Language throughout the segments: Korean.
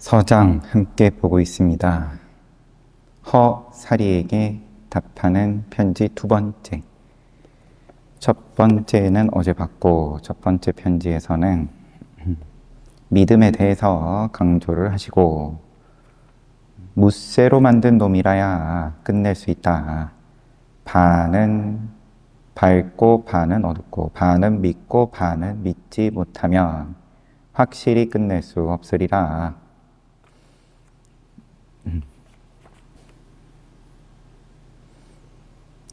서장 함께 보고 있습니다. 허사리에게 답하는 편지 두 번째. 첫 번째는 어제 봤고, 첫 번째 편지에서는 믿음에 대해서 강조를 하시고, 무쇠로 만든 놈이라야 끝낼 수 있다. 반은 밝고 반은 어둡고, 반은 믿고 반은 믿지 못하면 확실히 끝낼 수 없으리라.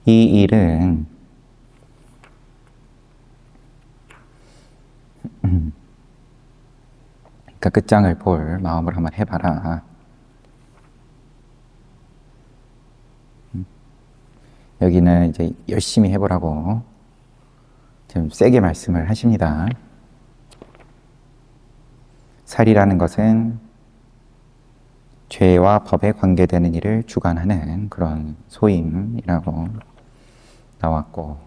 이 일은 그러니까 끝장을 볼 마음을 한번 해봐라. 여기는 이제 열심히 해보라고 좀 세게 말씀을 하십니다. 살이라는 것은 죄와 법에 관계되는 일을 주관하는 그런 소임이라고 나왔고,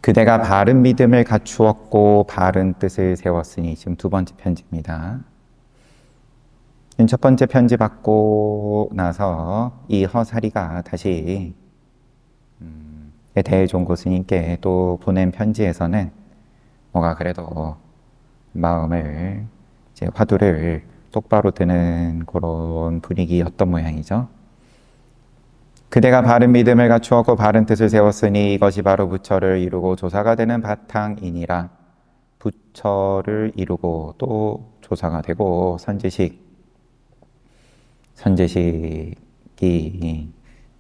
그대가 바른 믿음을 갖추었고 바른 뜻을 세웠으니, 지금 두 번째 편지입니다. 첫 번째 편지 받고 나서 이 허사리가 다시 대종고 스님께 또 보낸 편지에서는 뭐가 그래도 마음을 이제 화두를 똑바로 드는 그런 분위기였던 모양이죠. 그대가 바른 믿음을 갖추었고 바른 뜻을 세웠으니 이것이 바로 부처를 이루고 조사가 되는 바탕이니라. 부처를 이루고 또 조사가 되고 선제식이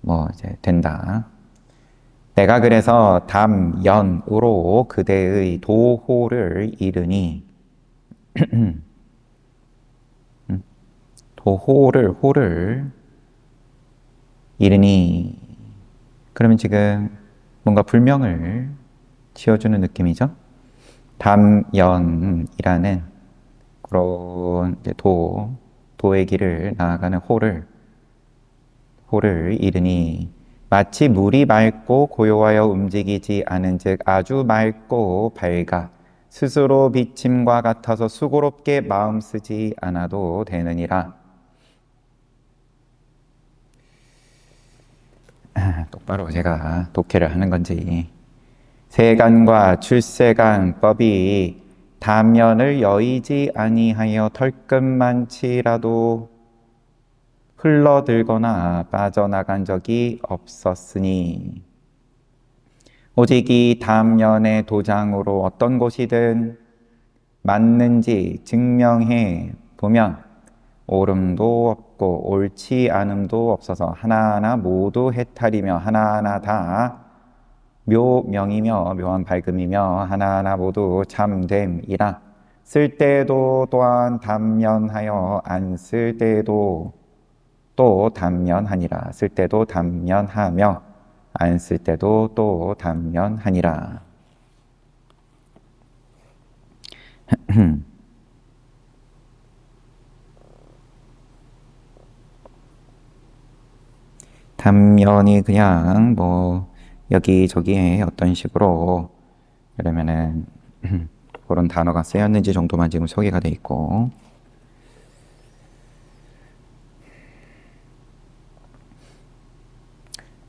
뭐 이제 된다. 내가 그래서 담연으로 그대의 도호를 이르니 호를 이르니, 그러면 지금 뭔가 불명을 지어주는 느낌이죠. 담연이라는 그런 이제 도의 길을 나아가는 호를 이르니, 마치 물이 맑고 고요하여 움직이지 않은 즉 아주 맑고 밝아 스스로 비침과 같아서 수고롭게 마음 쓰지 않아도 되느니라. 똑바로 제가 독해를 하는 건지, 세간과 출세간법이 담연을 여의지 아니하여 털끝만치라도 흘러들거나 빠져나간 적이 없었으니, 오직 이 담연의 도장으로 어떤 곳이든 맞는지 증명해 보면 옳음도 없고 옳지 않음도 없어서 하나하나 모두 해탈이며 하나하나 다 묘명이며 묘한 밝음이며 하나하나 모두 참됨이라. 쓸 때도 또한 담연하여 안 쓸 때도 또 담연하니라. 쓸 때도 담연하며 안 쓸 때도 또 담연하니라. 담연이 그냥 뭐 여기저기에 어떤 식으로 그러면은 그런 단어가 쓰였는지 정도만 지금 소개가 돼 있고,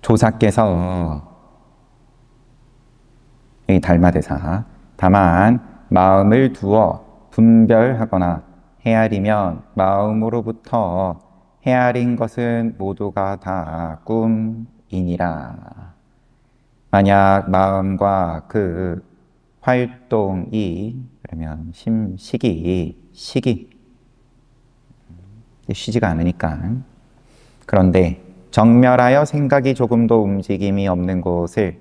조사께서 이 달마대사 다만 마음을 두어 분별하거나 헤아리면 마음으로부터 헤아린 것은 모두가 다 꿈이니라. 만약 마음과 그 활동이, 그러면 시기 쉬지가 않으니까, 그런데 정멸하여 생각이 조금도 움직임이 없는 곳을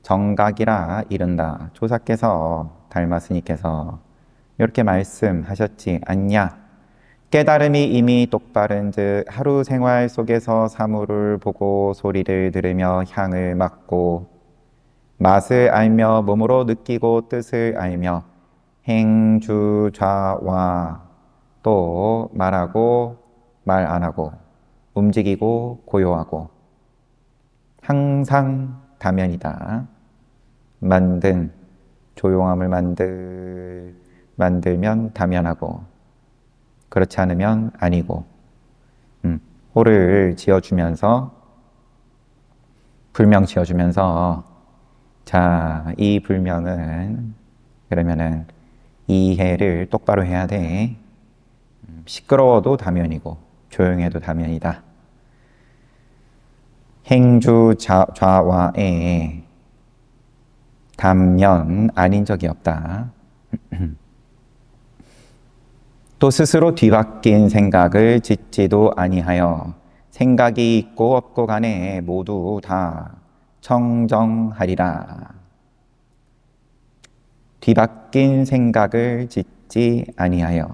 정각이라 이른다. 조사께서 달마스님께서 이렇게 말씀하셨지 않냐. 깨달음이 이미 똑바른 즉 하루 생활 속에서 사물을 보고 소리를 들으며 향을 맡고 맛을 알며 몸으로 느끼고 뜻을 알며 행주좌와 또 말하고 말 안 하고 움직이고 고요하고 항상 다면이다. 만든 조용함을 만들면 다면하고 그렇지 않으면 아니고, 호를 지어주면서, 불명 지어주면서, 자, 이 불명은, 그러면은, 이해를 똑바로 해야 돼. 시끄러워도 다면이고, 조용해도 다면이다. 행주 좌와에 단면 아닌 적이 없다. 또 스스로 뒤바뀐 생각을 짓지도 아니하여 생각이 있고 없고 간에 모두 다 청정하리라. 뒤바뀐 생각을 짓지 아니하여.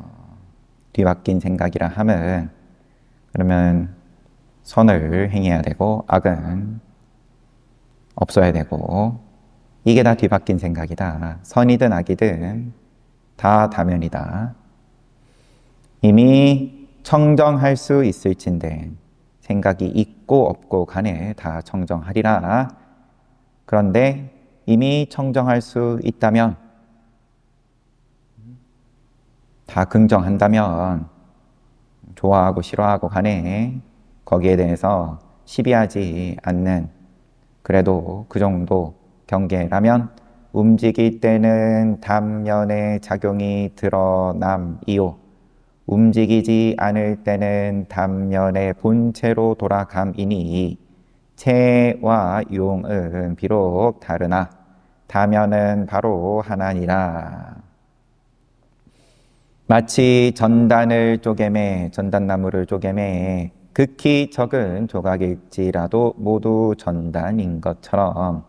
뒤바뀐 생각이라 함은 그러면 선을 행해야 되고 악은 없어야 되고, 이게 다 뒤바뀐 생각이다. 선이든 악이든 다 다면이다. 이미 청정할 수 있을진데 생각이 있고 없고 간에 다 청정하리라. 그런데 이미 청정할 수 있다면, 다 긍정한다면, 좋아하고 싫어하고 간에 거기에 대해서 시비하지 않는, 그래도 그 정도 경계라면 움직일 때는 단면의 작용이 드러남이요, 움직이지 않을 때는 단면의 본체로 돌아감이니 체와 용은 비록 다르나 다면은 바로 하나니라. 마치 전단을 쪼개매, 전단나무를 쪼개매 극히 적은 조각일지라도 모두 전단인 것처럼,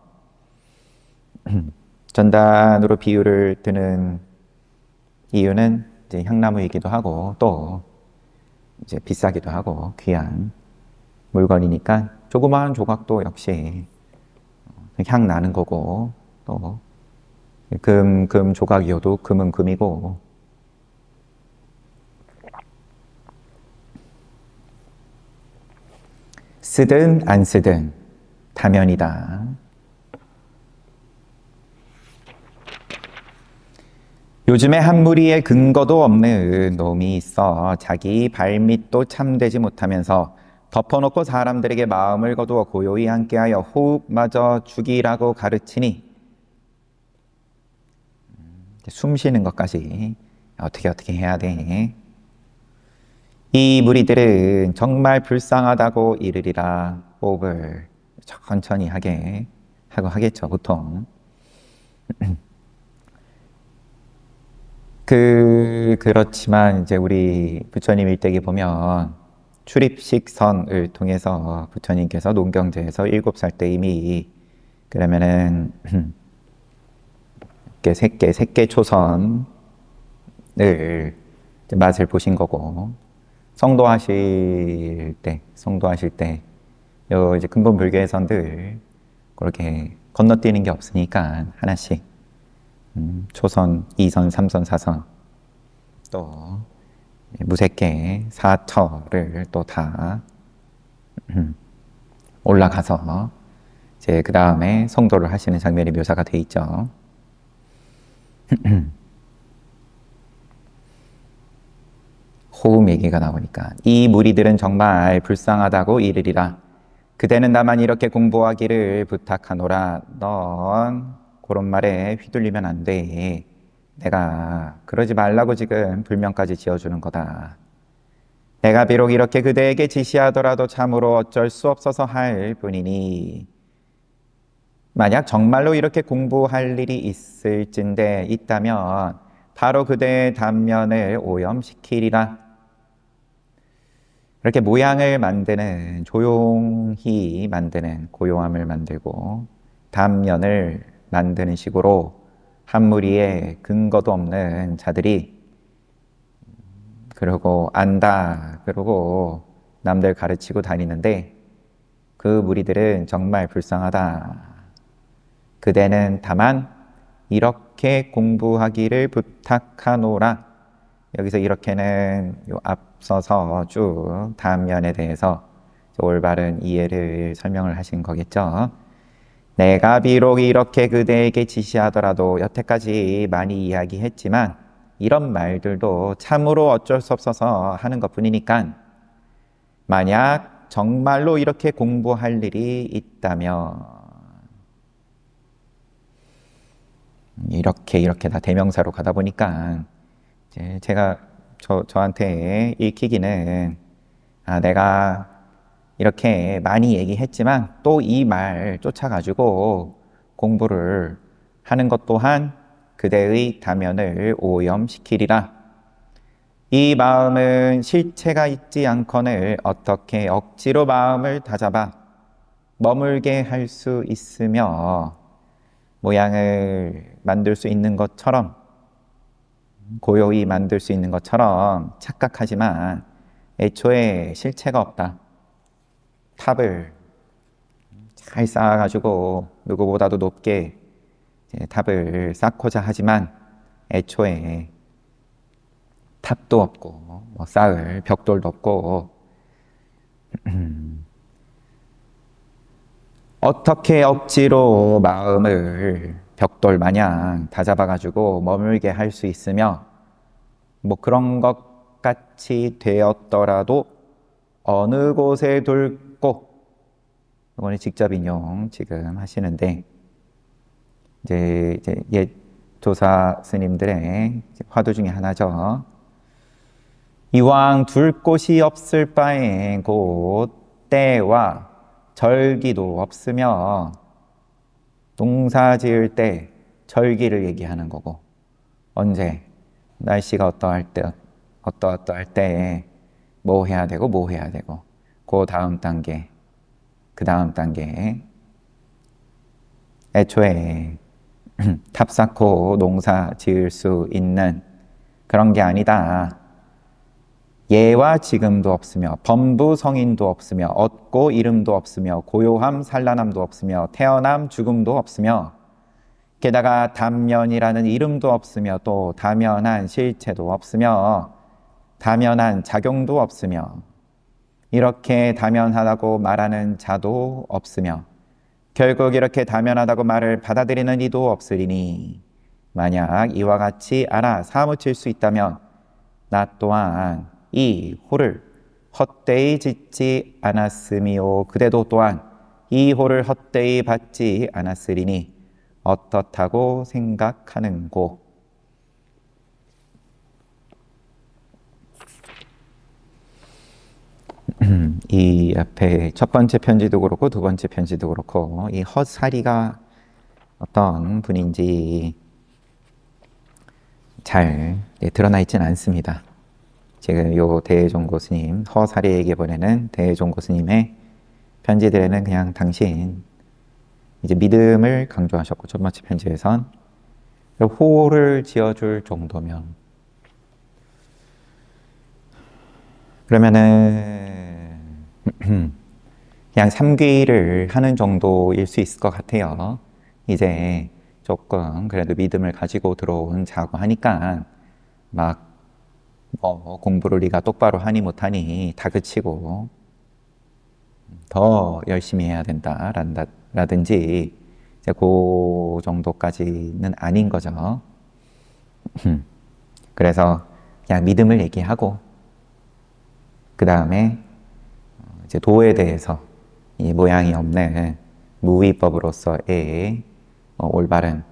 전단으로 비유를 드는 이유는 이제 향나무이기도 하고 또 이제 비싸기도 하고 귀한 물건이니까 조그마한 조각도 역시 향 나는 거고, 또 금 조각이어도 금은 금이고, 쓰든 안 쓰든 다면이다. 요즘에 한 무리의 근거도 없는 놈이 있어 자기 발밑도 참되지 못하면서 덮어놓고 사람들에게 마음을 거두어 고요히 함께하여 호흡마저 죽이라고 가르치니, 숨 쉬는 것까지 어떻게 해야 돼. 이 무리들은 정말 불쌍하다고 이르리라. 호흡을 천천히 하게 하고 하겠죠, 보통. 그렇지만 이제 우리 부처님 일대기 보면 출입식선을 통해서 부처님께서 농경제에서 7살 때 이미 그러면은 새끼 초선을 맛을 보신 거고, 성도하실 때 요 이제 근본 불교에선 늘 그렇게 건너뛰는 게 없으니까 하나씩 초선, 2선, 3선, 4선 또 무색계, 사처를 또 다 올라가서 이제 그 다음에 성도를 하시는 장면이 묘사가 돼 있죠. 호흡 얘기가 나오니까 이 무리들은 정말 불쌍하다고 이르리라. 그대는 나만 이렇게 공부하기를 부탁하노라. 넌 그런 말에 휘둘리면 안 돼. 내가 그러지 말라고 지금 불명까지 지어주는 거다. 내가 비록 이렇게 그대에게 지시하더라도 참으로 어쩔 수 없어서 할 뿐이니, 만약 정말로 이렇게 공부할 일이 있을진데 있다면 바로 그대의 단면을 오염시키리라. 이렇게 모양을 만드는, 조용히 만드는, 고요함을 만들고 단면을 만드는 식으로 한 무리의 근거도 없는 자들이, 그러고 안다, 그러고 남들 가르치고 다니는데 그 무리들은 정말 불쌍하다. 그대는 다만 이렇게 공부하기를 부탁하노라. 여기서 이렇게는 요 앞서서 쭉 단면에 대해서 올바른 이해를 설명을 하신 거겠죠. 내가 비록 이렇게 그대에게 지시하더라도 여태까지 많이 이야기했지만 이런 말들도 참으로 어쩔 수 없어서 하는 것뿐이니까 만약 정말로 이렇게 공부할 일이 있다면 이렇게 다 대명사로 가다 보니까 이제 제가 저한테 읽히기는 내가 이렇게 많이 얘기했지만 또 이 말 쫓아가지고 공부를 하는 것 또한 그대의 다면을 오염시키리라. 이 마음은 실체가 있지 않거늘 어떻게 억지로 마음을 다잡아 머물게 할 수 있으며 모양을 만들 수 있는 것처럼 고요히 만들 수 있는 것처럼 착각하지만 애초에 실체가 없다. 탑을 잘 쌓아가지고 누구보다도 높게 탑을 쌓고자 하지만 애초에 탑도 없고 쌓을 벽돌도 없고 어떻게 억지로 마음을 벽돌 마냥 다잡아가지고 머물게 할 수 있으며 그런 것 같이 되었더라도 어느 곳에 둘고 이거는 직접 인용 지금 하시는데 이제 옛 조사 스님들의 화두 중에 하나죠. 이왕 둘 곳이 없을 바엔 곧 때와 절기도 없으며 농사 지을 때 절기를 얘기하는 거고 언제 날씨가 어떠할 때 뭐 해야 되고 그 다음 단계 그 다음 단계 애초에 탑 쌓고 농사 지을 수 있는 그런 게 아니다. 예와 지금도 없으며 범부 성인도 없으며 얻고 이름도 없으며 고요함 산란함도 없으며 태어남 죽음도 없으며 게다가 단면이라는 이름도 없으며 또 다면한 실체도 없으며 다면한 작용도 없으며 이렇게 다면하다고 말하는 자도 없으며 결국 이렇게 다면하다고 말을 받아들이는 이도 없으리니 만약 이와 같이 알아 사무칠 수 있다면 나 또한 이 호를 헛되이 짓지 않았으미요 그대도 또한 이 호를 헛되이 받지 않았으리니 어떻다고 생각하는고. 이 앞에 첫 번째 편지도 그렇고 두 번째 편지도 그렇고 이 헛사리가 어떤 분인지 잘 드러나 있지는 않습니다. 지금 요 대종고 스님 허사리에게 보내는 대종고 스님의 편지들에는 그냥 당신 이제 믿음을 강조하셨고 첫 번째 편지에선 호를 지어줄 정도면 그러면은 그냥 삼귀를 하는 정도일 수 있을 것 같아요. 이제 조금 그래도 믿음을 가지고 들어온 자고 하니까 막 공부를 네가 똑바로 하니 못하니 다그치고 더 열심히 해야 된다 라든지 이제 그 정도까지는 아닌 거죠. 그래서 그냥 믿음을 얘기하고 그 다음에 이제 도에 대해서 이 모양이 없는 무위법으로서의 올바른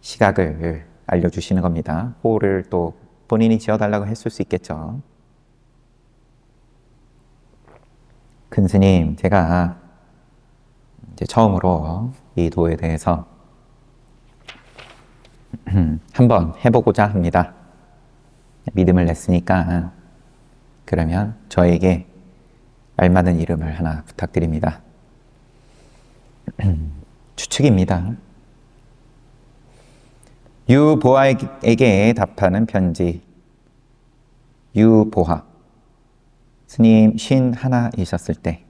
시각을 알려주시는 겁니다. 호를 또 본인이 지어달라고 했을 수 있겠죠. 큰 스님, 제가 이제 처음으로 이 도에 대해서 한번 해보고자 합니다. 믿음을 냈으니까 그러면 저에게 알맞은 이름을 하나 부탁드립니다. 추측입니다. 유보아에게 답하는 편지. 유보아 스님 51이셨을 때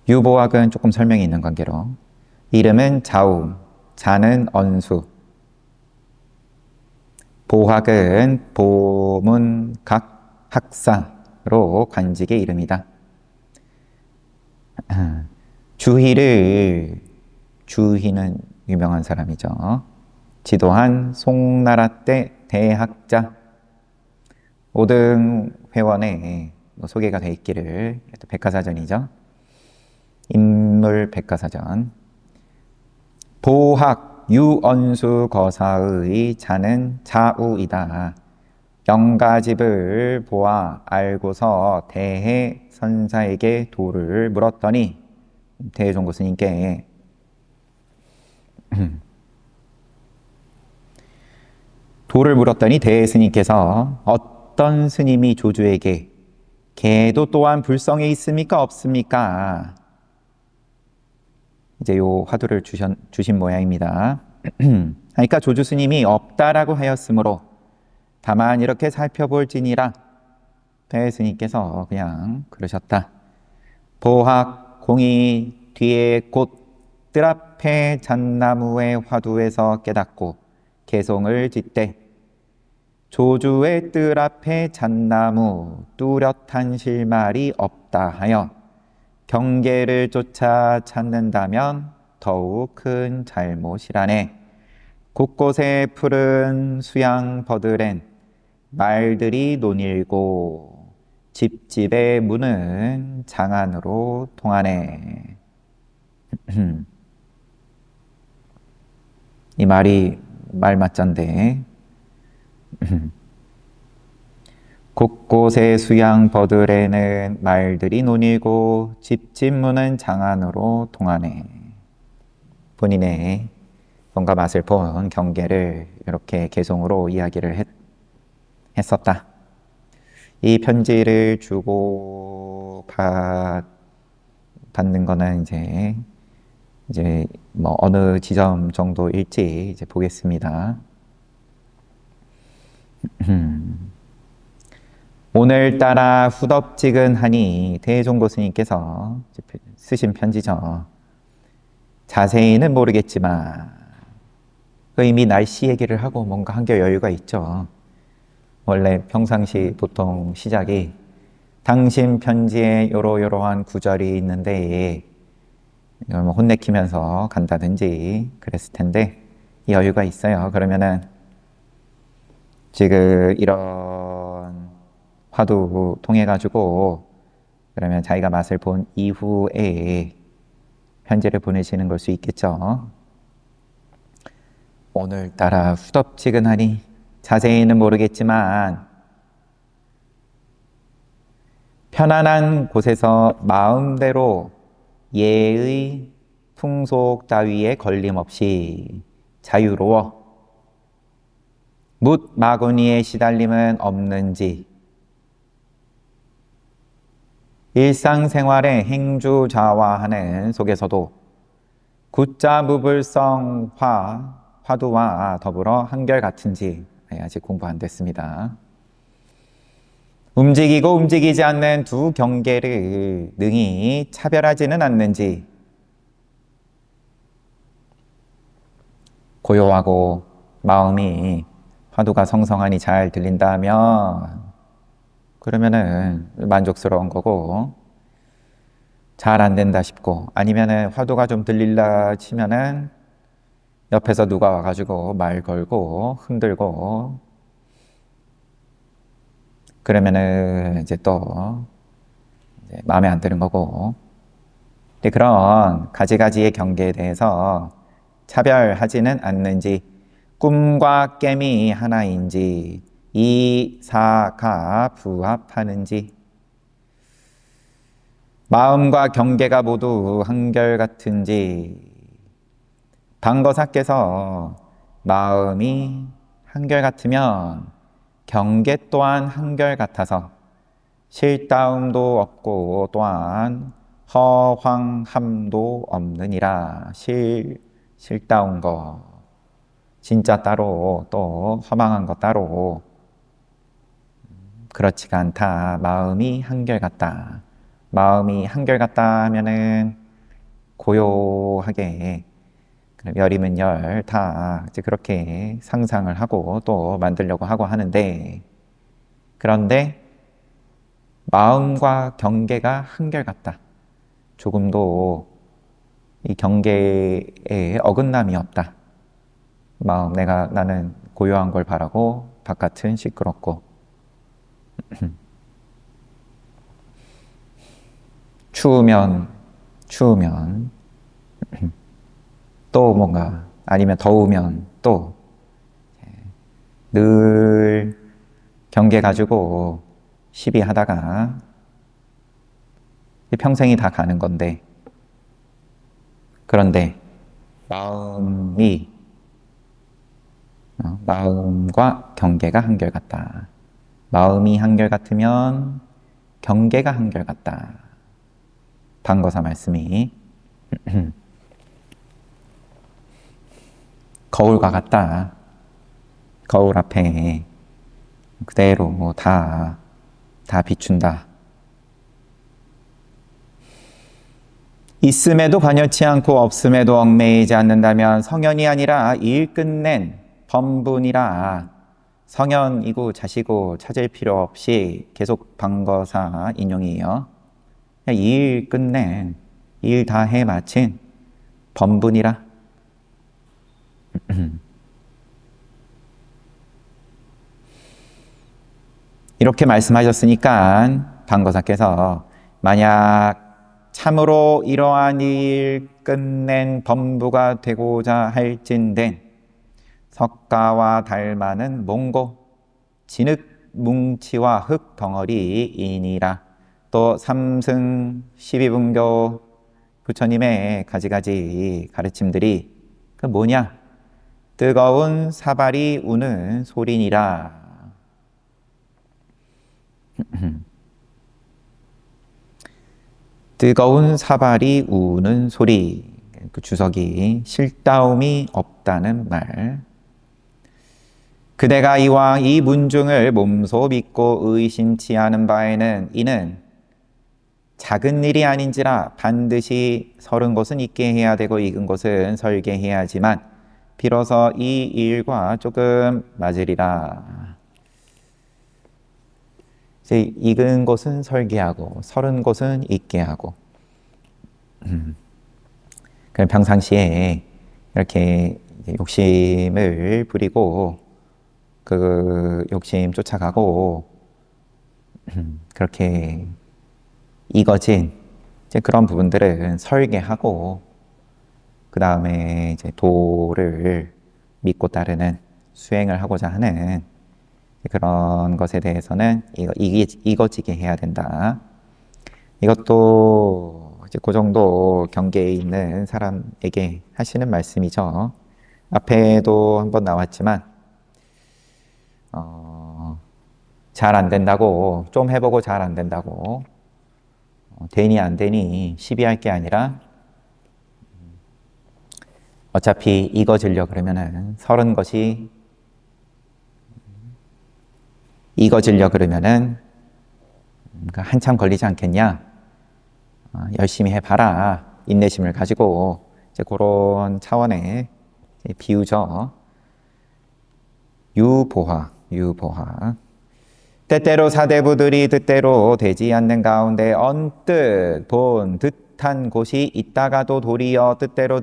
유보학은 조금 설명이 있는 관계로 이름은 자움, 자는 언수, 보학은 보문각 학사로 관직의 이름이다. 주희는 유명한 사람이죠. 지도한 송나라 때 대학자 5등 회원에 소개가 되어 있기를. 백과사전이죠. 인물 백과사전. 보학 유언수 거사의 자는 자우이다. 영가집을 보아 알고서 대해 선사에게 도를 물었더니, 대종고 스님께 도를 물었더니 대해 스님께서 어떤 스님이 조주에게 개도 또한 불성에 있습니까 없습니까? 이제 요 화두를 주신 모양입니다. 그러니까 조주 스님이 없다라고 하였으므로 다만 이렇게 살펴볼지니라 대해 스님께서 그냥 그러셨다. 보학 공이 뒤에 곧 뜰 앞에 잣나무의 화두에서 깨닫고 개송을 짓되 조주의 뜰 앞에 잣나무 뚜렷한 실말이 없다 하여 경계를 쫓아 찾는다면 더욱 큰 잘못이라네. 곳곳에 푸른 수양 버들엔 말들이 논일고 집집의 문은 장안으로 통하네. 이 말이 말맞잔데 곳곳의 수양 버들에는 말들이 논이고 집집 문은 장안으로 통하네. 본인의 뭔가 맛을 본 경계를 이렇게 개송으로 이야기를 했었다. 이 편지를 주고 받는 거는 이제 뭐 어느 지점 정도일지 이제 보겠습니다. 오늘따라 후덥지근하니 대종고 스님께서 쓰신 편지죠. 자세히는 모르겠지만 이미 날씨 얘기를 하고 뭔가 한결 여유가 있죠. 원래 평상시 보통 시작이 당신 편지에 요러요러한 구절이 있는데 이걸 뭐 혼내키면서 간다든지 그랬을 텐데 여유가 있어요. 그러면은 지금 이런 화두 통해 가지고 그러면 자기가 맛을 본 이후에 편지를 보내시는 걸 수 있겠죠. 오늘따라 후덥지근하니 자세히는 모르겠지만 편안한 곳에서 마음대로 예의 풍속 따위에 걸림없이 자유로워 묻 마구니의 시달림은 없는지 일상생활의 행주자화하는 속에서도 굿자 무불성 화두와 더불어 한결같은지 아직 공부 안 됐습니다. 움직이고 움직이지 않는 두 경계를 능히 차별하지는 않는지 고요하고 마음이 화두가 성성하니 잘 들린다면 그러면은 만족스러운 거고, 잘 안 된다 싶고 아니면은 화두가 좀 들릴라 치면은 옆에서 누가 와가지고 말 걸고 흔들고 그러면은 이제 또 마음에 안 드는 거고. 근데 그런 가지가지의 경계에 대해서 차별하지는 않는지, 꿈과 깨미 하나인지, 이 사가 부합하는지, 마음과 경계가 모두 한결같은지. 방거사께서 마음이 한결같으면 경계 또한 한결같아서 실다움도 없고 또한 허황함도 없느니라. 실다운 거 진짜 따로 또 허망한 거 따로 그렇지가 않다. 마음이 한결같다. 마음이 한결같다 하면은 고요하게 열이면 열 다 이제 그렇게 상상을 하고 또 만들려고 하고 하는데, 그런데 마음과 경계가 한결같다. 조금도 이 경계에 어긋남이 없다. 마음, 나는 고요한 걸 바라고 바깥은 시끄럽고 추우면 또 뭔가 아니면 더우면 또 늘 경계 가지고 시비하다가 평생이 다 가는 건데, 그런데 마음과 경계가 한결같다. 마음이 한결같으면 경계가 한결같다. 반거사 말씀이 거울과 같다. 거울 앞에 그대로 다 비춘다. 있음에도 관여치 않고 없음에도 얽매이지 않는다면 성현이 아니라 일 끝낸 범분이라. 성현이고 자시고 찾을 필요 없이 계속 반거사 인용이에요. 일 끝낸, 일 다 해 마친 범분이라. 이렇게 말씀하셨으니까 반거사께서 만약 참으로 이러한 일 끝낸 범부가 되고자 할진된 석가와 닮아는 몽고 진흙 뭉치와 흙 덩어리이니라. 또 삼승 12분교 부처님의 가지가지 가르침들이 그 뭐냐? 뜨거운 사발이 우는 소리니라. 뜨거운 사발이 우는 소리. 그 주석이 실다움이 없다는 말. 그대가 이와 이 문중을 몸소 믿고 의심치 않은 바에는 이는 작은 일이 아닌지라 반드시 설은 것은 있게 해야 되고 익은 것은 설게 해야지만 비로소 이 일과 조금 맞으리라. 이제 익은 것은 설게 하고 설은 것은 익게 하고. 그럼 평상시에 이렇게 욕심을 부리고 그 욕심 쫓아가고 그렇게 익어진 이제 그런 부분들은 설계하고, 그 다음에 이제 도를 믿고 따르는 수행을 하고자 하는 그런 것에 대해서는 익어지게 해야 된다. 이것도 이제 그 정도 경계에 있는 사람에게 하시는 말씀이죠. 앞에도 한번 나왔지만 잘 안 된다고, 좀 해보고 잘 안 된다고 되니 안 되니 시비할 게 아니라 어차피 익어지려 그러면은 설은 것이 익어지려 그러면은 한참 걸리지 않겠냐? 열심히 해봐라. 인내심을 가지고 이제 그런 차원의 비유죠. 유보화. 때때로 사대부들이 뜻대로 되지 않는 가운데 언뜻 본 듯한 곳이 있다가도 도리어 뜻대로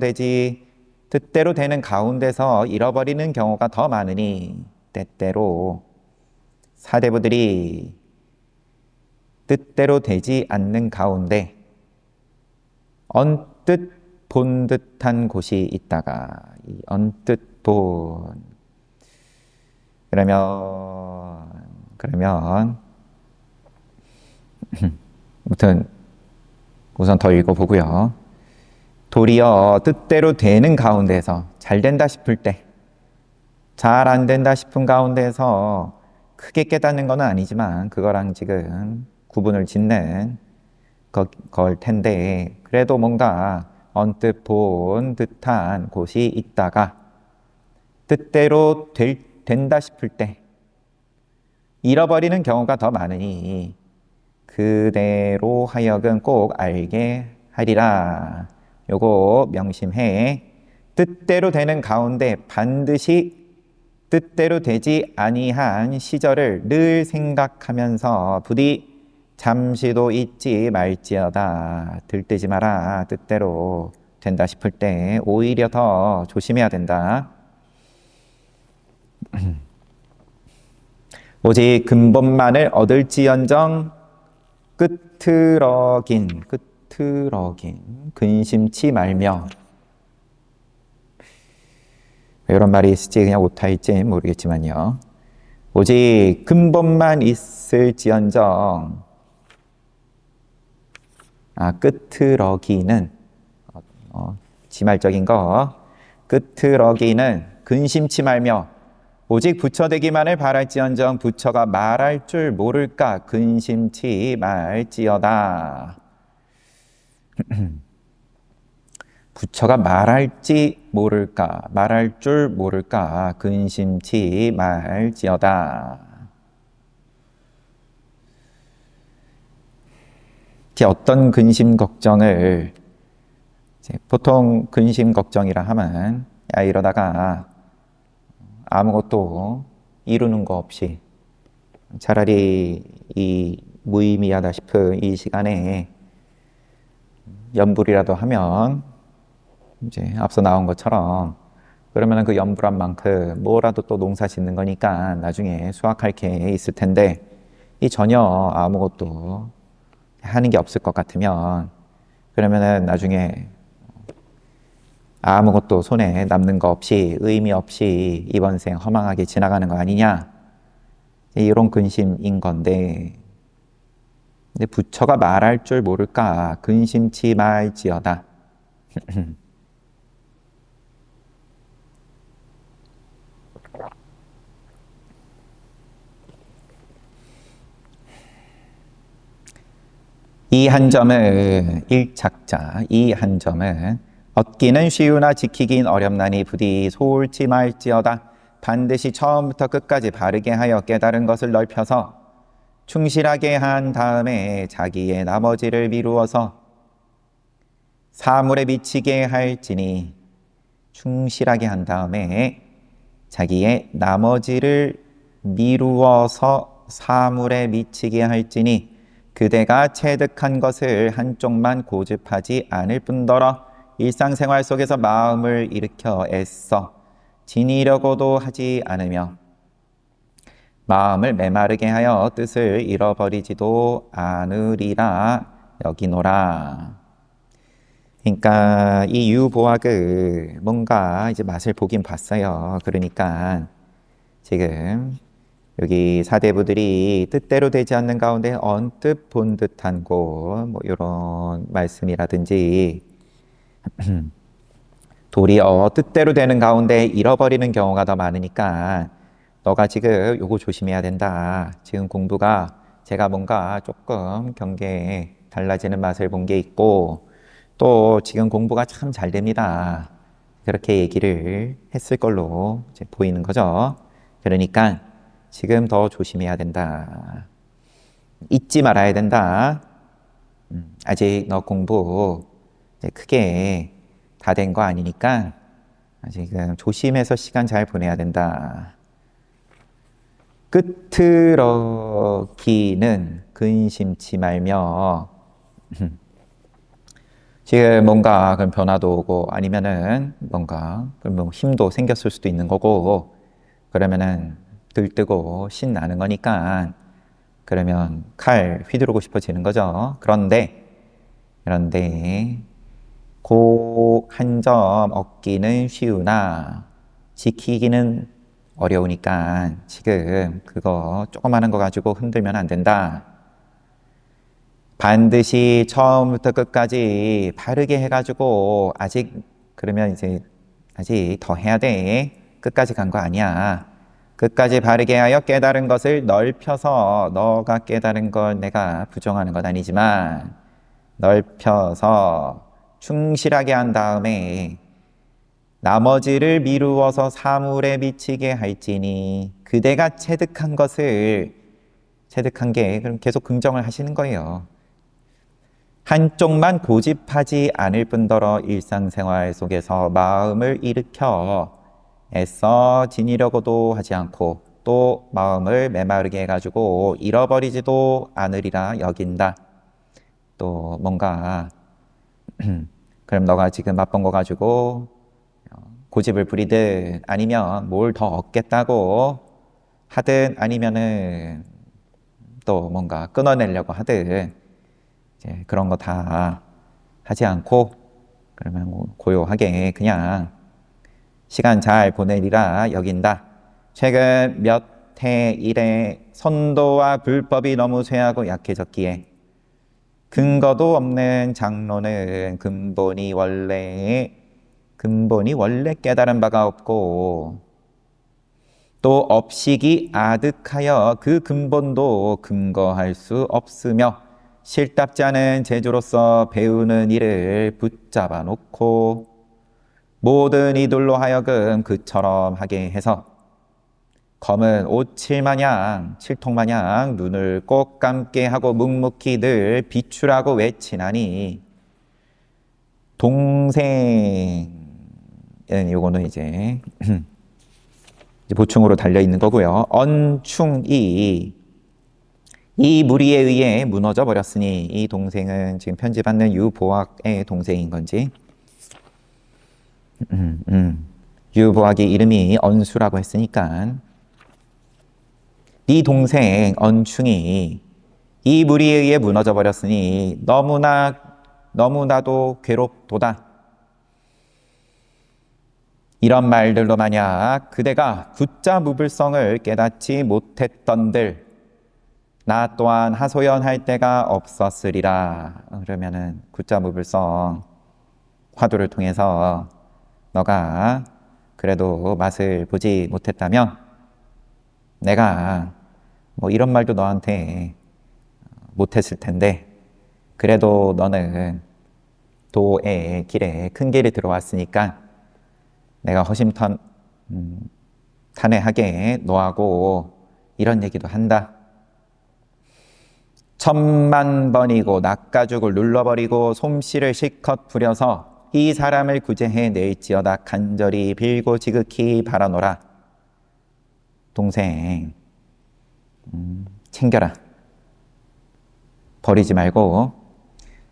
되는 가운데서 잃어버리는 경우가 더 많으니, 때때로 사대부들이 뜻대로 되지 않는 가운데 언뜻 본 듯한 곳이 있다가, 이 언뜻 본, 그러면 아무튼 우선 더 읽어보고요. 도리어 뜻대로 되는 가운데서 잘 된다 싶을 때, 잘 안 된다 싶은 가운데서 크게 깨닫는 건 아니지만 그거랑 지금 구분을 짓는 걸 텐데, 그래도 뭔가 언뜻 본 듯한 곳이 있다가 뜻대로 된다 싶을 때 잃어버리는 경우가 더 많으니 그대로 하여금 꼭 알게 하리라. 요거 명심해. 뜻대로 되는 가운데 반드시 뜻대로 되지 아니한 시절을 늘 생각하면서 부디 잠시도 잊지 말지어다. 들뜨지 마라. 뜻대로 된다 싶을 때 오히려 더 조심해야 된다. 오직 근본만을 얻을지언정 끄트러긴 근심치 말며. 왜 이런 말이 있을지 그냥 오타일지 모르겠지만요. 오직 근본만 있을지언정 끄트러기는 지말적인 거 끄트러기는 근심치 말며 오직 부처되기만을 바랄지언정 부처가 말할 줄 모를까 근심치 말지어다. 부처가 말할지 모를까 말할 줄 모를까 근심치 말지어다. 어떤 근심 걱정을 보통 근심 걱정이라 하면 이러다가 아무것도 이루는 거 없이 차라리 이 무의미하다 싶은 이 시간에 염불이라도 하면 이제 앞서 나온 것처럼 그러면 그 염불한 만큼 뭐라도 또 농사 짓는 거니까 나중에 수확할 게 있을 텐데 이 전혀 아무것도 하는 게 없을 것 같으면 그러면은 나중에 아무것도 손에 남는 거 없이 의미 없이 이번 생 허망하게 지나가는 거 아니냐 이런 근심인 건데 근데 부처가 말할 줄 모를까 근심치 말지어다. 이 한 점은 일착자 이 한 점은 얻기는 쉬우나 지키긴 어렵나니 부디 소홀치 말지어다. 반드시 처음부터 끝까지 바르게 하여 깨달은 것을 넓혀서 충실하게 한 다음에 자기의 나머지를 미루어서 사물에 미치게 할지니 충실하게 한 다음에 자기의 나머지를 미루어서 사물에 미치게 할지니 그대가 체득한 것을 한쪽만 고집하지 않을 뿐더러 일상생활 속에서 마음을 일으켜 애써 지니려고도 하지 않으며 마음을 메마르게 하여 뜻을 잃어버리지도 않으리라 여기노라. 그러니까 이 유보학을 뭔가 이제 맛을 보긴 봤어요. 그러니까 지금 여기 사대부들이 뜻대로 되지 않는 가운데 언뜻 본 듯한 곳, 뭐 이런 말씀이라든지 도리어 뜻대로 되는 가운데 잃어버리는 경우가 더 많으니까 너가 지금 요거 조심해야 된다. 지금 공부가 제가 뭔가 조금 경계에 달라지는 맛을 본 게 있고 또 지금 공부가 참 잘 됩니다. 그렇게 얘기를 했을 걸로 이제 보이는 거죠. 그러니까 지금 더 조심해야 된다. 잊지 말아야 된다. 아직 너 공부 이제 크게 다 된 거 아니니까 지금 조심해서 시간 잘 보내야 된다. 끄트러기는 근심치 말며 지금 뭔가 그런 변화도 오고 아니면은 뭔가 그런 힘도 생겼을 수도 있는 거고 그러면은 들뜨고 신나는 거니까 그러면 칼 휘두르고 싶어지는 거죠. 그런데 그 한 점 얻기는 쉬우나 지키기는 어려우니까 지금 그거 조그마한 거 가지고 흔들면 안 된다. 반드시 처음부터 끝까지 바르게 해가지고 그러면 이제 아직 더 해야 돼. 끝까지 간 거 아니야. 끝까지 바르게 하여 깨달은 것을 넓혀서 너가 깨달은 걸 내가 부정하는 건 아니지만 넓혀서 충실하게 한 다음에 나머지를 미루어서 사물에 미치게 할지니 그대가 체득한 게 그럼 계속 긍정을 하시는 거예요. 한쪽만 고집하지 않을 뿐더러 일상생활 속에서 마음을 일으켜 애써 지니려고도 하지 않고 또 마음을 메마르게 해가지고 잃어버리지도 않으리라 여긴다. 또 뭔가 그럼 너가 지금 맛본 거 가지고 고집을 부리든 아니면 뭘 더 얻겠다고 하든 아니면은 또 뭔가 끊어내려고 하든 이제 그런 거 다 하지 않고 그러면 뭐 고요하게 그냥 시간 잘 보내리라 여긴다. 최근 몇 해 이래 선도와 불법이 너무 쇠하고 약해졌기에 근거도 없는 장로는 근본이 원래 깨달은 바가 없고 또 업식이 아득하여 그 근본도 근거할 수 없으며 실답지 않은 제주로서 배우는 일을 붙잡아 놓고 모든 이들로 하여금 그처럼 하게 해서 검은 칠통마냥 눈을 꼭 감게 하고 묵묵히 늘 비추라고 외치나니 동생 요거는 이제 보충으로 달려 있는 거고요. 언충이 이 무리에 의해 무너져 버렸으니 이 동생은 지금 편지받는 유보학의 동생인 건지 유보학의 이름이 언수라고 했으니까 네 동생 언충이 이 무리에 의해 무너져 버렸으니 너무나도 괴롭도다. 이런 말들로 만약 그대가 굿자 무불성을 깨닫지 못했던들 나 또한 하소연할 때가 없었으리라. 그러면은 굿자 무불성 화두를 통해서 너가 그래도 맛을 보지 못했다면 내가 뭐 이런 말도 너한테 못했을 텐데 그래도 너는 도의 길에 큰 길이 들어왔으니까 내가 탄회하게 너하고 이런 얘기도 한다. 1000만번이고 낚가죽을 눌러버리고 솜씨를 실컷 부려서 이 사람을 구제해 낼지어다 간절히 빌고 지극히 바라노라. 동생 챙겨라. 버리지 말고.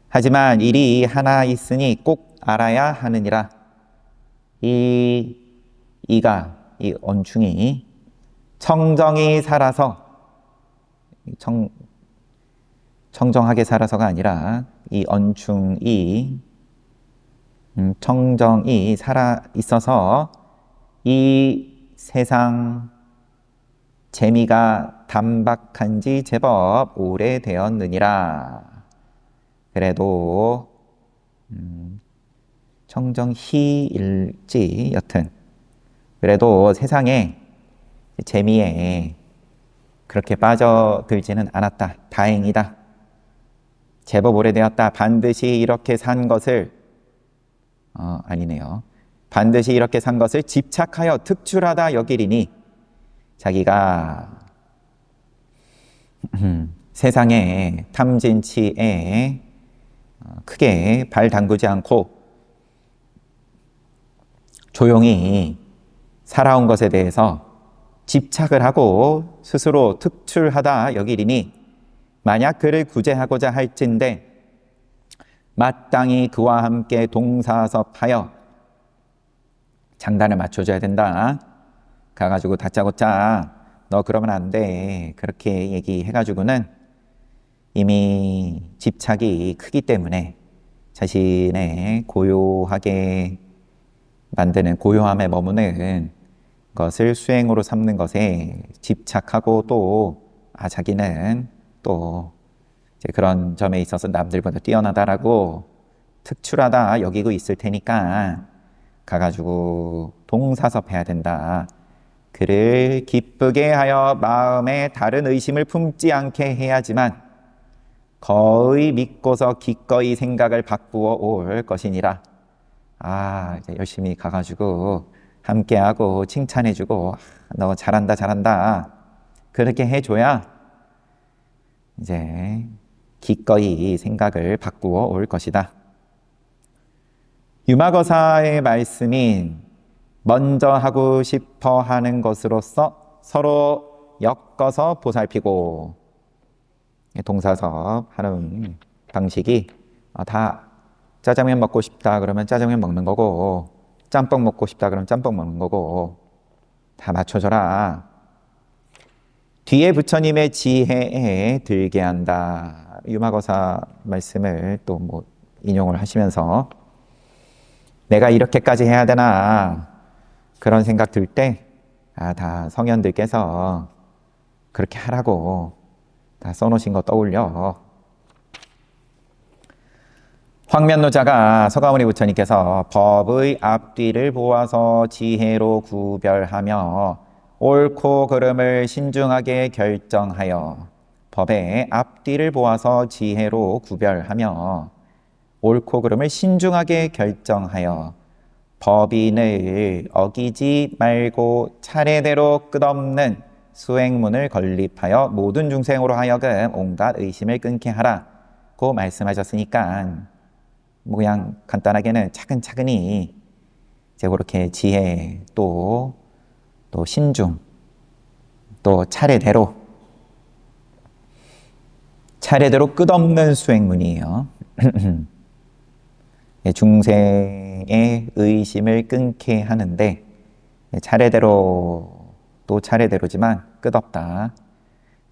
하지만 일이 하나 있으니 꼭 알아야 하느니라. 이 언충이 청정히 살아서 청정하게 살아서가 아니라 이 언충이 청정히 살아 있어서 이 세상 재미가 단박한 지 제법 오래되었느니라. 그래도 청정희일지 여튼 그래도 세상에 재미에 그렇게 빠져들지는 않았다. 다행이다. 제법 오래되었다. 반드시 이렇게 산 것을 아니네요. 반드시 이렇게 산 것을 집착하여 특출하다 여기리니 자기가 세상의 탐진치에 크게 발 담그지 않고 조용히 살아온 것에 대해서 집착을 하고 스스로 특출하다 여기리니 만약 그를 구제하고자 할진대 마땅히 그와 함께 동사섭하여 장단을 맞춰줘야 된다. 가가지고 다짜고짜 너 그러면 안 돼. 그렇게 얘기해가지고는 이미 집착이 크기 때문에 자신의 고요하게 만드는 고요함에 머무는 것을 수행으로 삼는 것에 집착하고 또 자기는 또 이제 그런 점에 있어서 남들보다 뛰어나다라고 특출하다 여기고 있을 테니까 가가지고 동사섭해야 된다. 그를 기쁘게 하여 마음에 다른 의심을 품지 않게 해야지만 거의 믿고서 기꺼이 생각을 바꾸어 올 것이니라. 이제 열심히 가가지고 함께하고 칭찬해주고 너 잘한다 그렇게 해줘야 이제 기꺼이 생각을 바꾸어 올 것이다. 유마거사의 말씀인 먼저 하고 싶어 하는 것으로서 서로 엮어서 보살피고 동사섭 하는 방식이 다 짜장면 먹고 싶다 그러면 짜장면 먹는 거고 짬뽕 먹고 싶다 그러면 짬뽕 먹는 거고 다 맞춰줘라. 뒤에 부처님의 지혜에 들게 한다. 유마거사 말씀을 또 뭐 인용을 하시면서 내가 이렇게까지 해야 되나 그런 생각 들 때 다 성현들께서 그렇게 하라고 다 써놓으신 거 떠올려. 황면노자가 서가모니 부처님께서 법의 앞뒤를 보아서 지혜로 구별하며 옳고 그름을 신중하게 결정하여 법의 앞뒤를 보아서 지혜로 구별하며 옳고 그름을 신중하게 결정하여 법인을 어기지 말고 차례대로 끝없는 수행문을 건립하여 모든 중생으로 하여금 온갖 의심을 끊게 하라고 말씀하셨으니까 뭐 그냥 간단하게는 차근차근히 이제 그렇게 지혜 또 신중 또 차례대로 끝없는 수행문이에요. 중생의 의심을 끊게 하는데 차례대로 또 차례대로지만 끝없다.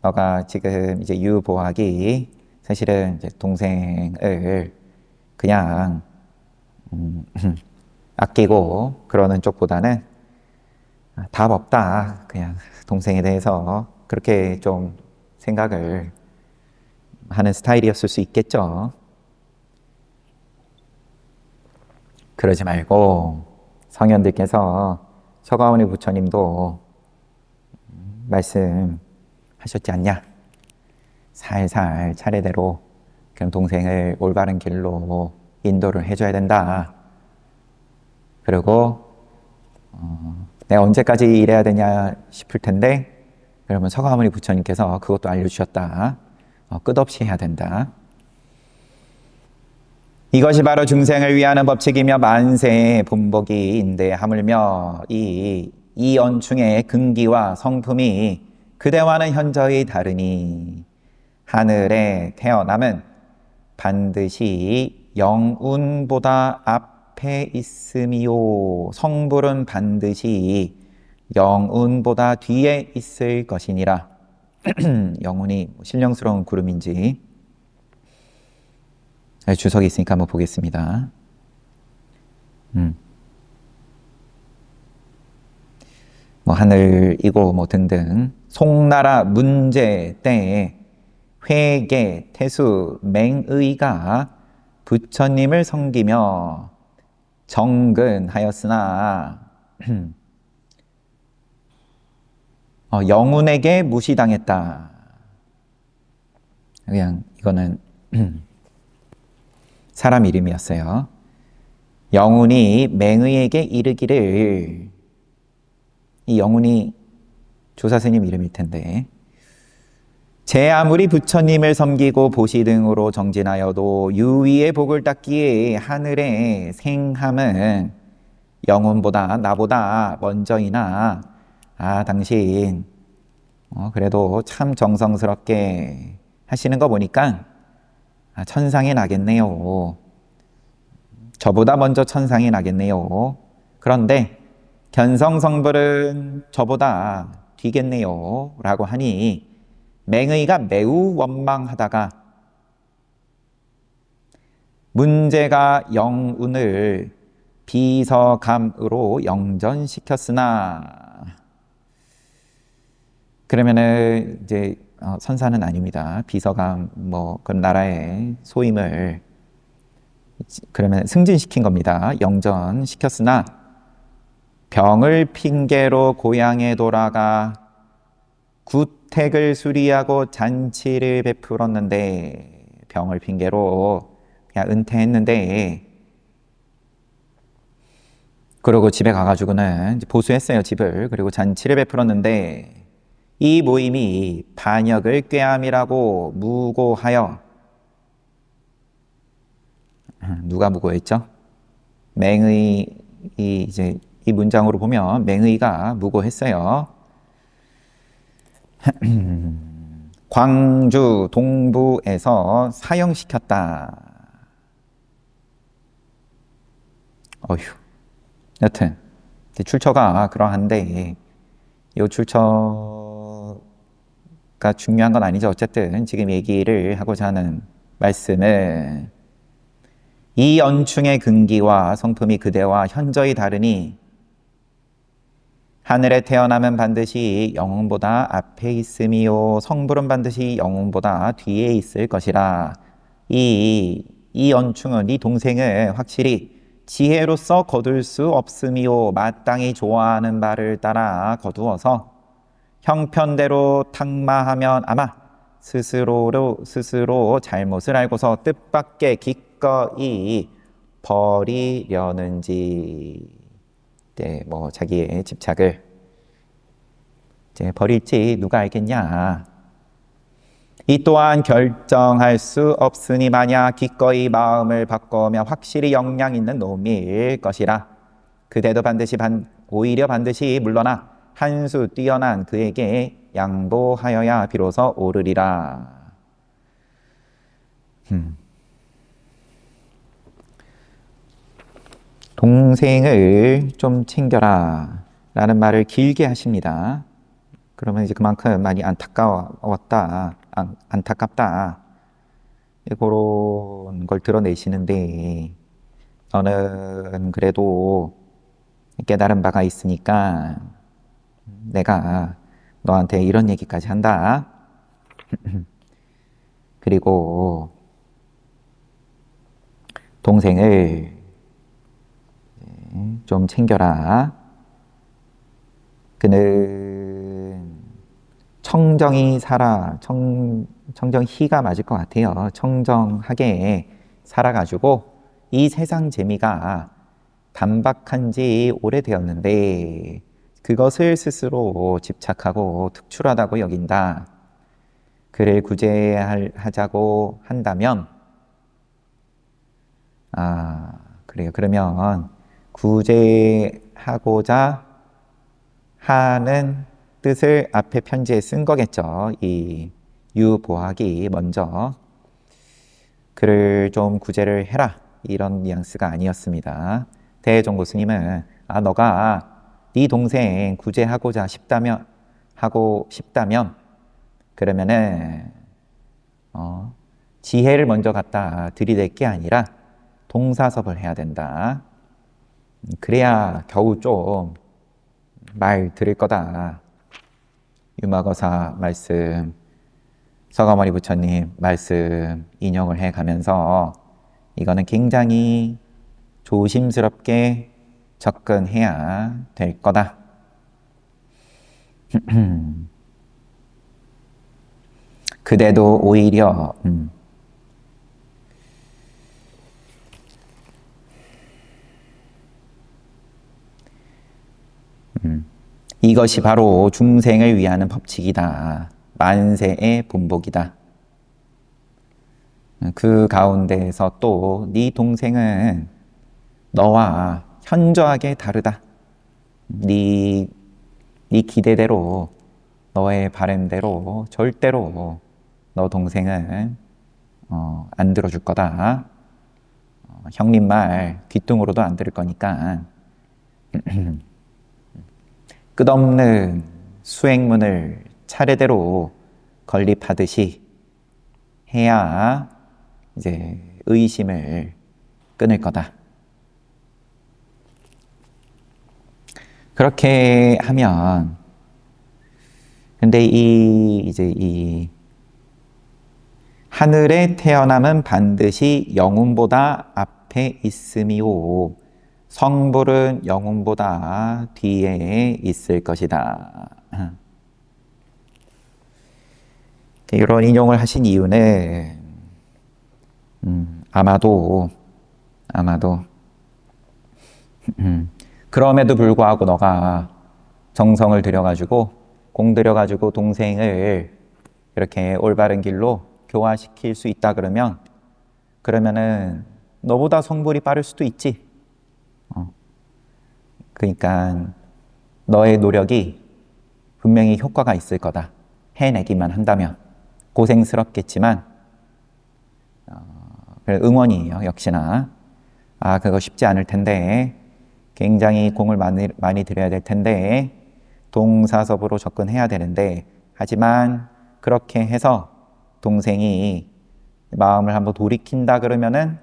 너가 지금 이제 유보학이 사실은 이제 동생을 그냥 아끼고 그러는 쪽보다는 답 없다. 그냥 동생에 대해서 그렇게 좀 생각을 하는 스타일이었을 수 있겠죠. 그러지 말고 성현들께서 서가모니 부처님도 말씀하셨지 않냐. 살살 차례대로 그럼 동생을 올바른 길로 인도를 해줘야 된다. 그리고 내가 언제까지 일해야 되냐 싶을 텐데 그러면 서가모니 부처님께서 그것도 알려주셨다. 끝없이 해야 된다. 이것이 바로 중생을 위하는 법칙이며 만세의 본보기인데 하물며 이 연충의 근기와 성품이 그대와는 현저히 다르니 하늘에 태어남은 반드시 영운보다 앞에 있음이요 성불은 반드시 영운보다 뒤에 있을 것이니라. 영운이 신령스러운 구름인지 주석이 있으니까 한번 보겠습니다. 뭐 하늘이고 뭐 등등 송나라 문제 때에 회계, 태수, 맹의가 부처님을 섬기며 정근하였으나 영운에게 무시당했다. 그냥 이거는 사람 이름이었어요. 영운이 맹의에게 이르기를, 이 영운이 조사스님 이름일 텐데, 제 아무리 부처님을 섬기고 보시 등으로 정진하여도 유위의 복을 닦기에 하늘의 생함은 영운보다 나보다 먼저이나 당신 그래도 참 정성스럽게 하시는 거 보니까 천상이 나겠네요. 저보다 먼저 천상이 나겠네요. 그런데 견성성불은 저보다 뒤겠네요 라고 하니 맹의가 매우 원망하다가 문제가 영운을 비서감으로 영전시켰으나, 그러면은 이제 선사는 아닙니다. 비서감 그런 나라의 소임을 그러면 승진시킨 겁니다. 영전시켰으나 병을 핑계로 고향에 돌아가 구택을 수리하고 잔치를 베풀었는데, 병을 핑계로 그냥 은퇴했는데, 그러고 집에 가가지고는 보수했어요, 집을. 그리고 잔치를 베풀었는데 이 모임이 반역을 꾀함이라고 무고하여, 누가 무고했죠? 맹의, 이제 이 문장으로 보면 맹의가 무고했어요. 광주 동부에서 사형시켰다. 어휴, 여튼 출처가 그러한데 이 출처가 중요한 건 아니죠. 어쨌든 지금 얘기를 하고자 하는 말씀은 이 연충의 근기와 성품이 그대와 현저히 다르니 하늘에 태어나면 반드시 영웅보다 앞에 있음이요 성불은 반드시 영웅보다 뒤에 있을 것이라. 이 연충은 이 동생을 확실히 지혜로서 거둘 수 없음이요 마땅히 좋아하는 바를 따라 거두어서 형편대로 탁마하면 아마 스스로 잘못을 알고서 뜻밖의 기꺼이 버리려는지. 네, 뭐 자기의 집착을 이제 버릴지 누가 알겠냐. 이 또한 결정할 수 없으니 만약 기꺼이 마음을 바꾸면 확실히 역량 있는 놈일 것이라. 그대도 오히려 반드시 물러나 한 수 뛰어난 그에게 양보하여야 비로소 오르리라. 동생을 좀 챙겨라 라는 말을 길게 하십니다. 그러면 이제 그만큼 많이 안타깝다 그런 걸 드러내시는데, 너는 그래도 깨달은 바가 있으니까 내가 너한테 이런 얘기까지 한다. 그리고 동생을 좀 챙겨라. 그는 청정히 청정희가 맞을 것 같아요. 청정하게 살아가지고 이 세상 재미가 단박한 지 오래되었는데 그것을 스스로 집착하고 특출하다고 여긴다. 그를 구제하자고 한다면, 그래요. 그러면 구제하고자 하는 뜻을 앞에 편지에 쓴 거겠죠. 이 유보학이 먼저 그를 좀 구제를 해라 이런 뉘앙스가 아니었습니다. 대종고 스님은 너가 네 동생 구제하고자 하고 싶다면 그러면은 지혜를 먼저 갖다 들이댈 게 아니라 동사섭을 해야 된다. 그래야 겨우 좀 말 들을 거다. 유마거사 말씀, 서가모니 부처님 말씀 인용을 해가면서 이거는 굉장히 조심스럽게 접근해야 될 거다. 그대도 오히려 이것이 바로 중생을 위하는 법칙이다. 만세의 본복이다. 그 가운데에서 또 네 동생은 너와 현저하게 다르다. 네 기대대로, 너의 바람대로 절대로 너 동생은 안 들어줄 거다. 형님 말 귀뚱으로도 안 들을 거니까 끝없는 수행문을 차례대로 건립하듯이 해야 이제 의심을 끊을 거다. 그렇게 하면, 근데 이 하늘에 태어남은 반드시 영웅보다 앞에 있음이오. 성불은 영웅보다 뒤에 있을 것이다. 이런 인용을 하신 이유는 아마도 그럼에도 불구하고 너가 정성을 들여가지고 공들여가지고 동생을 이렇게 올바른 길로 교화시킬 수 있다 그러면은 너보다 성불이 빠를 수도 있지. 그러니까 너의 노력이 분명히 효과가 있을 거다. 해내기만 한다면 고생스럽겠지만 응원이에요. 역시나 그거 쉽지 않을 텐데 굉장히 공을 많이 들여야 될 텐데 동사섭으로 접근해야 되는데 하지만 그렇게 해서 동생이 마음을 한번 돌이킨다 그러면은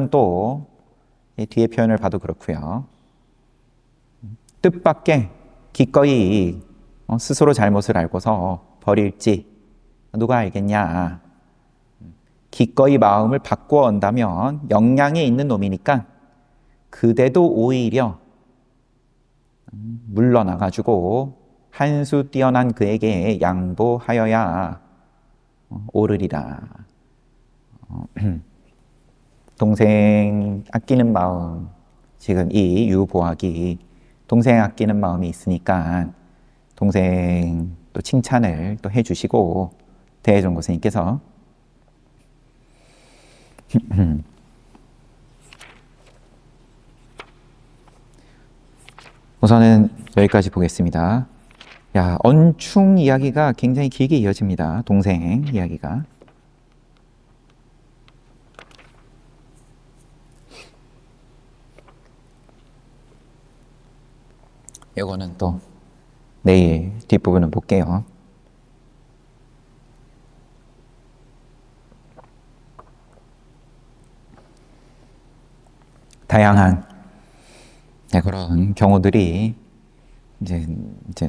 또 이 뒤에 표현을 봐도 그렇고요. 뜻밖의 기꺼이 스스로 잘못을 알고서 버릴지 누가 알겠냐. 기꺼이 마음을 바꾸어 온다면 역량이 있는 놈이니까 그대도 오히려 물러나가지고 한 수 뛰어난 그에게 양보하여야 오르리라. 동생 아끼는 마음, 지금 이 유보학이 동생 아끼는 마음이 있으니까 동생 또 칭찬을 또 해주시고 대혜종 고스님께서 우선은 여기까지 보겠습니다. 야, 언충 이야기가 굉장히 길게 이어집니다. 동생 이야기가. 이거는 또 내일 뒷부분을 볼게요. 다양한 그런 경우들이 이제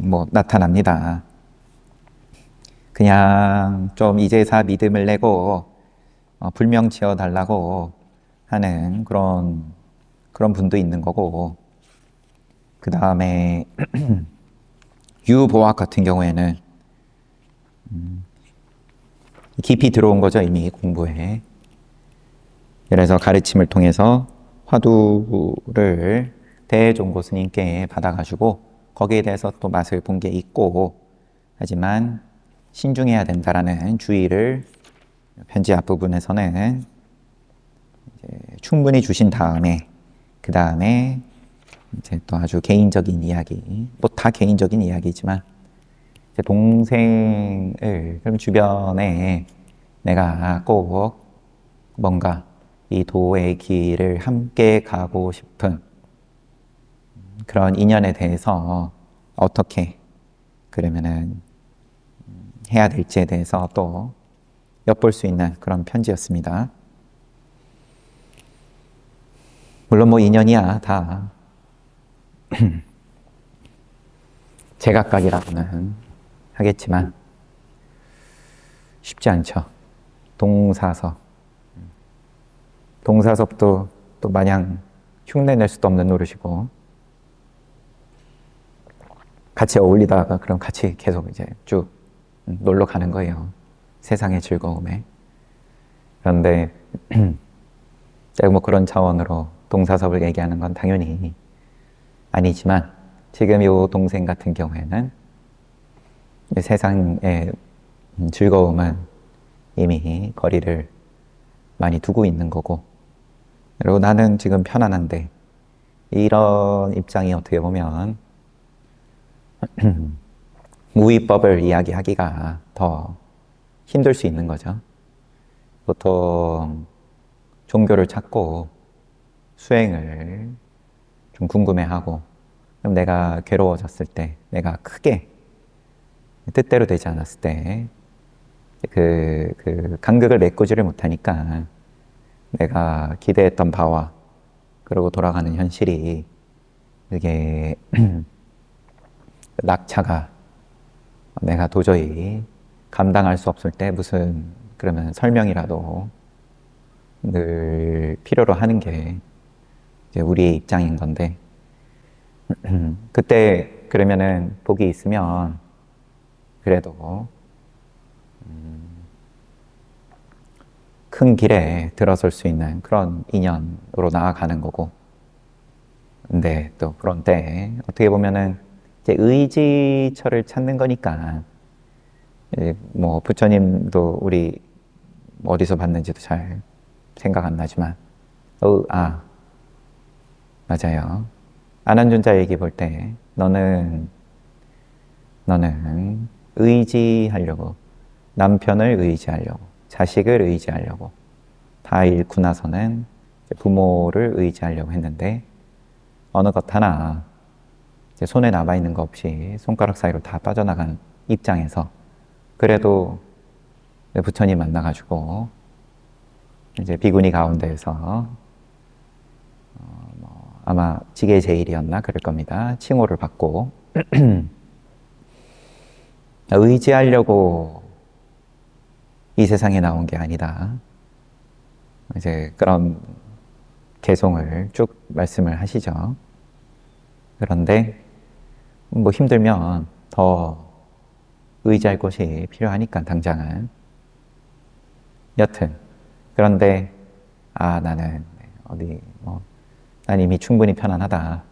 뭐 나타납니다. 그냥 좀 이제사 믿음을 내고 불명 지어 달라고 하는 그런 분도 있는 거고, 그 다음에 유보학 같은 경우에는 깊이 들어온 거죠, 이미 공부에. 그래서 가르침을 통해서 화두를 대종고 스님께 받아가지고 거기에 대해서 또 맛을 본 게 있고, 하지만 신중해야 된다라는 주의를 편지 앞부분에서는 이제 충분히 주신 다음에, 그 다음에 이제 또 아주 개인적인 이야기, 뭐 다 개인적인 이야기지만 이제 동생을 그럼 주변에 내가 꼭 뭔가 이 도의 길을 함께 가고 싶은 그런 인연에 대해서 어떻게 그러면은 해야 될지에 대해서 또 엿볼 수 있는 그런 편지였습니다. 물론 뭐 인연이야 다 제각각이라고는 하겠지만 쉽지 않죠. 동사섭도 또 마냥 흉내낼 수도 없는 노릇이고, 같이 어울리다가 그럼 같이 계속 이제 쭉 놀러 가는 거예요. 세상의 즐거움에. 그런데 제가 뭐 그런 차원으로 동사섭을 얘기하는 건 당연히 아니지만, 지금 이 동생 같은 경우에는 세상의 즐거움은 이미 거리를 많이 두고 있는 거고, 그리고 나는 지금 편안한데 이런 입장이 어떻게 보면 무위법을 이야기하기가 더 힘들 수 있는 거죠. 보통 종교를 찾고 수행을 좀 궁금해하고, 그럼 내가 괴로워졌을 때, 내가 크게 뜻대로 되지 않았을 때 그 간극을 메꾸지를 못하니까 내가 기대했던 바와 그러고 돌아가는 현실이 이게 낙차가 내가 도저히 감당할 수 없을 때 무슨 그러면 설명이라도 늘 필요로 하는 게 이제 우리의 입장인 건데, 그때 그러면은 복이 있으면 그래도 큰 길에 들어설 수 있는 그런 인연으로 나아가는 거고, 근데 또 그런 때 어떻게 보면은 이제 의지처를 찾는 거니까, 뭐 부처님도 우리 어디서 봤는지도 잘 생각 안 나지만, 맞아요. 안한존자 얘기 볼 때 너는 의지하려고, 남편을 의지하려고, 자식을 의지하려고, 다 잃고 나서는 부모를 의지하려고 했는데 어느 것 하나 이제 손에 남아있는 거 없이 손가락 사이로 다 빠져나간 입장에서 그래도 부처님 만나가지고 이제 비구니 가운데에서 아마 지게제일이었나 그럴 겁니다. 칭호를 받고 의지하려고 이 세상에 나온 게 아니다. 이제 그런 개송을 쭉 말씀을 하시죠. 그런데 뭐 힘들면 더 의지할 곳이 필요하니까 당장은. 여튼 그런데 나는 어디 난 이미 충분히 편안하다.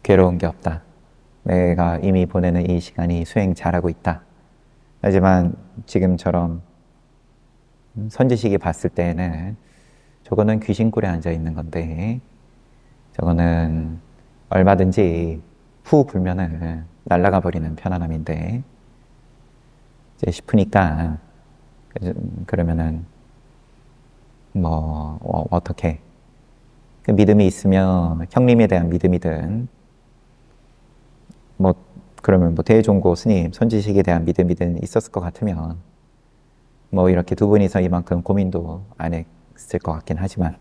괴로운 게 없다. 내가 이미 보내는 이 시간이 수행 잘하고 있다. 하지만 지금처럼 선지식이 봤을 때에는 저거는 귀신굴에 앉아 있는 건데 저거는 얼마든지 후 불면은 날아가 버리는 편안함인데 이제 싶으니까 그러면은 어떻게 그 믿음이 있으면 형님에 대한 믿음이든 그러면 대종고 스님 선지식에 대한 믿음이든 있었을 것 같으면 이렇게 두 분이서 이만큼 고민도 안 했을 것 같긴 하지만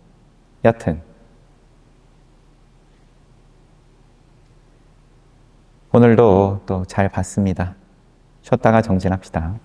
여튼 오늘도 또 잘 봤습니다. 쉬었다가 정진합시다.